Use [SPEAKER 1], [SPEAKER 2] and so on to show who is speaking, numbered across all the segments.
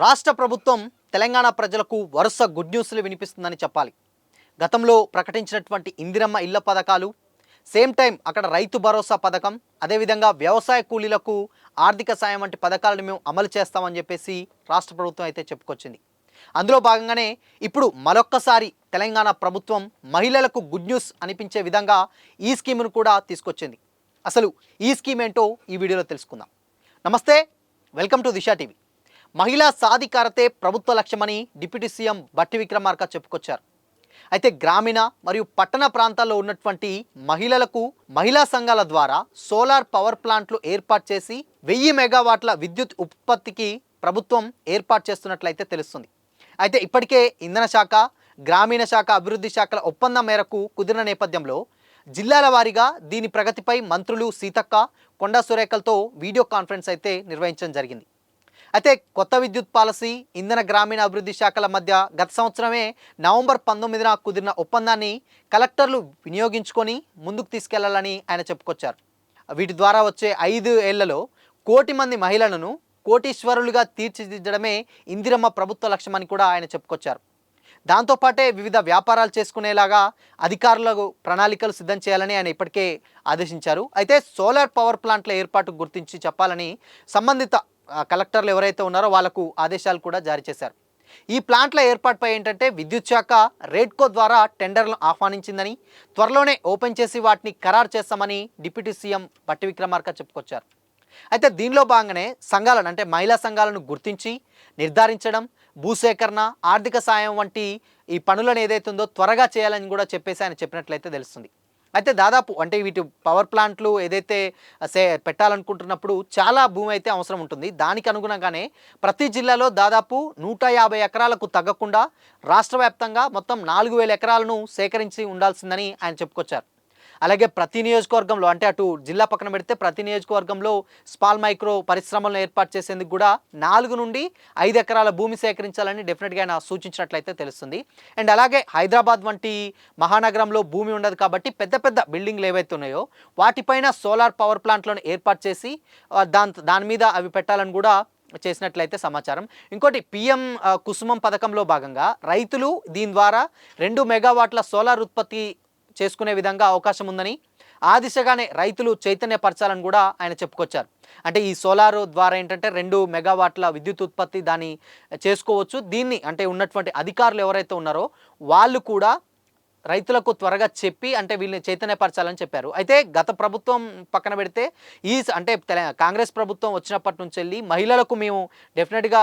[SPEAKER 1] రాష్ట్ర ప్రభుత్వం తెలంగాణ ప్రజలకు వరుస గుడ్ న్యూస్లు వినిపిస్తుందని చెప్పాలి. గతంలో ప్రకటించినటువంటి ఇందిరమ్మ ఇళ్ల పథకాలు, సేమ్ టైం అక్కడ రైతు భరోసా పథకం, అదేవిధంగా వ్యవసాయ కూలీలకు ఆర్థిక సాయం వంటి పథకాలను మేము అమలు చేస్తామని చెప్పేసి రాష్ట్ర ప్రభుత్వం అయితే చెప్పుకొచ్చింది. అందులో భాగంగానే ఇప్పుడు మరొక్కసారి తెలంగాణ ప్రభుత్వం మహిళలకు గుడ్ న్యూస్ అనిపించే విధంగా ఈ స్కీమ్ను కూడా తీసుకొచ్చింది. అసలు ఈ స్కీమ్ ఏంటో ఈ వీడియోలో తెలుసుకుందాం. నమస్తే, వెల్కమ్ టు దిశా టీవీ. మహిళా సాధికారతే ప్రభుత్వ లక్ష్యమని డిప్యూటీ సీఎం బట్టి విక్రమార్క చెప్పుకొచ్చారు. అయితే గ్రామీణ మరియు పట్టణ ప్రాంతాల్లో ఉన్నటువంటి మహిళలకు మహిళా సంఘాల ద్వారా సోలార్ పవర్ ప్లాంట్లు ఏర్పాటు చేసి 1000 మెగావాట్ల విద్యుత్ ఉత్పత్తికి ప్రభుత్వం ఏర్పాటు చేస్తున్నట్లయితే తెలుస్తుంది. అయితే ఇప్పటికే ఇంధన శాఖ, గ్రామీణ శాఖ, అభివృద్ధి శాఖల ఒప్పందం మేరకు కుదిరిన నేపథ్యంలో జిల్లాల వారీగా దీని ప్రగతిపై మంత్రులు సీతక్క, కొండా సురేఖలతో వీడియో కాన్ఫరెన్స్ అయితే నిర్వహించడం జరిగింది. అయితే కొత్త విద్యుత్ పాలసీ, ఇంధన గ్రామీణ అభివృద్ధి శాఖల మధ్య గత సంవత్సరమే నవంబర్ 19న కుదిరిన ఒప్పందాన్ని కలెక్టర్లు వినియోగించుకొని ముందుకు తీసుకెళ్లాలని ఆయన చెప్పుకొచ్చారు. వీటి ద్వారా వచ్చే 5 ఏళ్లలో 1 కోటి మంది మహిళలను కోటీశ్వరులుగా తీర్చిదిద్దడమే ఇందిరమ్మ ప్రభుత్వ లక్ష్యమని కూడా ఆయన చెప్పుకొచ్చారు. దాంతోపాటే వివిధ వ్యాపారాలు చేసుకునేలాగా అధికారులకు ప్రణాళికలు సిద్ధం చేయాలని ఆయన ఇప్పటికే ఆదేశించారు. అయితే సోలార్ పవర్ ప్లాంట్ల ఏర్పాటు గుర్తించి చెప్పాలని సంబంధిత కలెక్టర్లు ఎవరైతే ఉన్నారో వాళ్లకు ఆదేశాలు కూడా జారీ చేశారు. ఈ ప్లాంట్ల ఏర్పాటుపై ఏంటంటే విద్యుత్ శాఖ రేడ్కో ద్వారా టెండర్లను ఆహ్వానించిందని, త్వరలోనే ఓపెన్ చేసి వాటిని ఖరారు చేస్తామని డిప్యూటీ సీఎం బట్టి విక్రమార్క చెప్పుకొచ్చారు. అయితే దీనిలో భాగంగానే సంఘాలను అంటే మహిళా సంఘాలను గుర్తించి నిర్ధారించడం, భూసేకరణ, ఆర్థిక సాయం వంటి ఈ పనులను ఏదైతే ఉందో త్వరగా చేయాలని కూడా చెప్పేసి ఆయన చెప్పినట్లయితే తెలుస్తుంది. అయితే దాదాపు అంటే వీటి పవర్ ప్లాంట్లు ఏదైతే పెట్టాలనుకుంటున్నప్పుడు చాలా భూమి అయితే అవసరం ఉంటుంది. దానికి అనుగుణంగానే ప్రతి జిల్లాలో దాదాపు 150 ఎకరాలకు తగ్గకుండా రాష్ట్ర వ్యాప్తంగా మొత్తం 4000 ఎకరాలను సేకరించి ఉండాల్సిందని ఆయన చెప్పుకొచ్చారు. అలాగే ప్రతి నియోజకవర్గంలో అంటే అటు జిల్లా పక్కన పెడితే ప్రతి నియోజకవర్గంలో స్మాల్ మైక్రో పరిశ్రమలను ఏర్పాటు చేసేందుకు కూడా 4 నుండి 5 ఎకరాల భూమి సేకరించాలని డెఫినెట్గా ఆయన సూచించినట్లయితే తెలుస్తుంది. అండ్ అలాగే హైదరాబాద్ వంటి మహానగరంలో భూమి ఉండదు కాబట్టి పెద్ద పెద్ద బిల్డింగ్లు ఏవైతే ఉన్నాయో వాటిపైన సోలార్ పవర్ ప్లాంట్లను ఏర్పాటు చేసి దాని మీద అవి పెట్టాలని కూడా చేసినట్లయితే సమాచారం. ఇంకోటి పిఎం కుసుమం పథకంలో భాగంగా రైతులు దీని ద్వారా 2 మెగావాట్ల సోలార్ ఉత్పత్తి చేసుకునే విధంగా అవకాశం ఉందని, ఆ దిశగానే రైతులు చైతన్యపరచాలని కూడా ఆయన చెప్పుకొచ్చారు. అంటే ఈ సోలార్ ద్వారా ఏంటంటే 2 మెగావాట్ల విద్యుత్ ఉత్పత్తి దాన్ని చేసుకోవచ్చు. దీన్ని అంటే ఉన్నటువంటి అధికారులు ఎవరైతే ఉన్నారో వాళ్ళు కూడా రైతులకు త్వరగా చెప్పి అంటే వీళ్ళని చైతన్యపరచాలని చెప్పారు. అయితే గత ప్రభుత్వం పక్కన పెడితే అంటే కాంగ్రెస్ ప్రభుత్వం వచ్చినప్పటి నుంచి వెళ్ళి మహిళలకు మేము డెఫినెట్గా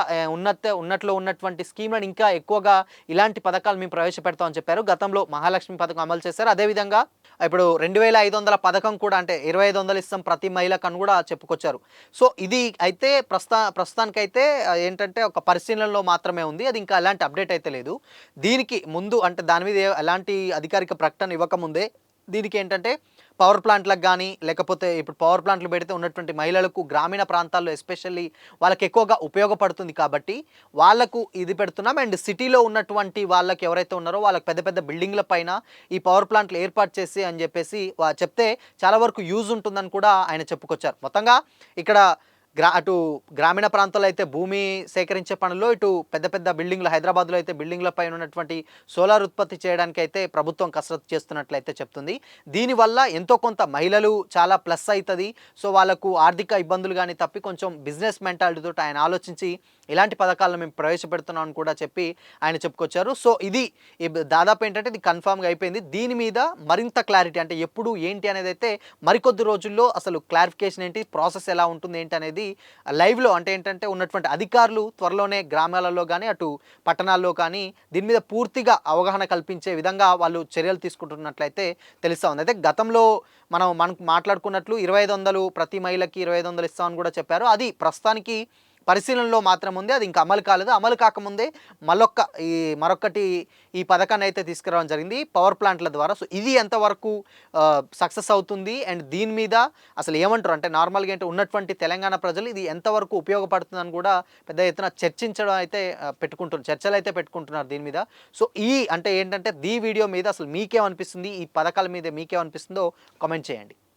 [SPEAKER 1] ఉన్నట్లో ఉన్నటువంటి స్కీమ్లను ఇంకా ఎక్కువగా ఇలాంటి పథకాలు మేము ప్రవేశపెడతామని చెప్పారు. గతంలో మహాలక్ష్మి పథకం అమలు చేశారు. అదేవిధంగా ఇప్పుడు 2500 పథకం కూడా అంటే 2500 ఇస్తాం ప్రతి మహిళకు అని కూడా చెప్పుకొచ్చారు. సో ఇది అయితే ప్రస్తుతానికైతే ఏంటంటే ఒక పరిశీలనలో మాత్రమే ఉంది. అది ఇంకా ఎలాంటి అప్డేట్ అయితే లేదు. దీనికి ముందు అంటే దాని మీద ఎలాంటి అధికారిక ప్రకటన ఇవ్వకముందే దీనికి ఏంటంటే పవర్ ప్లాంట్లకు కానీ లేకపోతే ఇప్పుడు పవర్ ప్లాంట్లు పెడితే ఉన్నటువంటి మహిళలకు గ్రామీణ ప్రాంతాల్లో ఎస్పెషల్లీ వాళ్ళకి ఎక్కువగా ఉపయోగపడుతుంది కాబట్టి వాళ్ళకు ఇది పెడుతున్నాం. అండ్ సిటీలో ఉన్నటువంటి వాళ్ళకి ఎవరైతే ఉన్నారో వాళ్ళకి పెద్ద పెద్ద బిల్డింగ్ల పైన ఈ పవర్ ప్లాంట్లు ఏర్పాటు చేసి అని చెప్పేసి చెప్తే చాలా వరకు యూజ్ ఉంటుందని కూడా ఆయన చెప్పుకొచ్చారు. మొత్తంగా ఇక్కడ అటు గ్రామీణ ప్రాంతాల్లో అయితే భూమి సేకరించే పనుల్లో, ఇటు పెద్ద పెద్ద బిల్డింగ్లు హైదరాబాద్లో అయితే బిల్డింగ్ల పైన ఉన్నటువంటి సోలార్ ఉత్పత్తి చేయడానికి అయితే ప్రభుత్వం కసరత్తు చేస్తున్నట్లయితే చెప్తుంది. దీనివల్ల ఎంతో కొంత మహిళలు చాలా ప్లస్ అవుతుంది. సో వాళ్ళకు ఆర్థిక ఇబ్బందులు కానీ తప్పి కొంచెం బిజినెస్ మెంటాలిటీతో ఆయన ఆలోచించి ఇలాంటి పథకాలను మేము ప్రవేశపెడుతున్నాం అని కూడా చెప్పి ఆయన చెప్పుకొచ్చారు. సో ఇది దాదాపు ఏంటంటే ఇది కన్ఫామ్గా అయిపోయింది. దీని మీద మరింత క్లారిటీ అంటే ఎప్పుడు ఏంటి అనేది అయితే మరికొద్ది రోజుల్లో అసలు క్లారిఫికేషన్ ఏంటి, ప్రాసెస్ ఎలా ఉంటుంది ఏంటి అనేది లైవ్లో అంటే ఏంటంటే ఉన్నటువంటి అధికారులు త్వరలోనే గ్రామాలలో కానీ అటు పట్టణాల్లో కానీ దీని మీద పూర్తిగా అవగాహన కల్పించే విధంగా వాళ్ళు చర్యలు తీసుకుంటున్నట్లయితే తెలుస్తూ ఉంది. అయితే గతంలో మనకు మాట్లాడుకున్నట్లు 2500 ప్రతి మహిళకి 2500 ఇస్తామని కూడా చెప్పారు. అది ప్రస్తుతానికి పరిశీలనలో మాత్రం ఉంది. అది ఇంకా అమలు కాలేదు. అమలు కాకముందే మరొకటి ఈ పథకాన్ని అయితే తీసుకురావడం జరిగింది పవర్ ప్లాంట్ల ద్వారా. సో ఇది ఎంతవరకు సక్సెస్ అవుతుంది అండ్ దీని మీద అసలు ఏమంటారు అంటే నార్మల్గా ఏంటంటే ఉన్నటువంటి తెలంగాణ ప్రజలు ఇది ఎంతవరకు ఉపయోగపడుతుందని కూడా పెద్ద ఎత్తున చర్చలు అయితే పెట్టుకుంటున్నారు దీని మీద. సో అంటే ఏంటంటే వీడియో మీద అసలు మీకేమనిపిస్తుంది, ఈ పథకాల మీద మీకేమనిపిస్తుందో కామెంట్ చేయండి.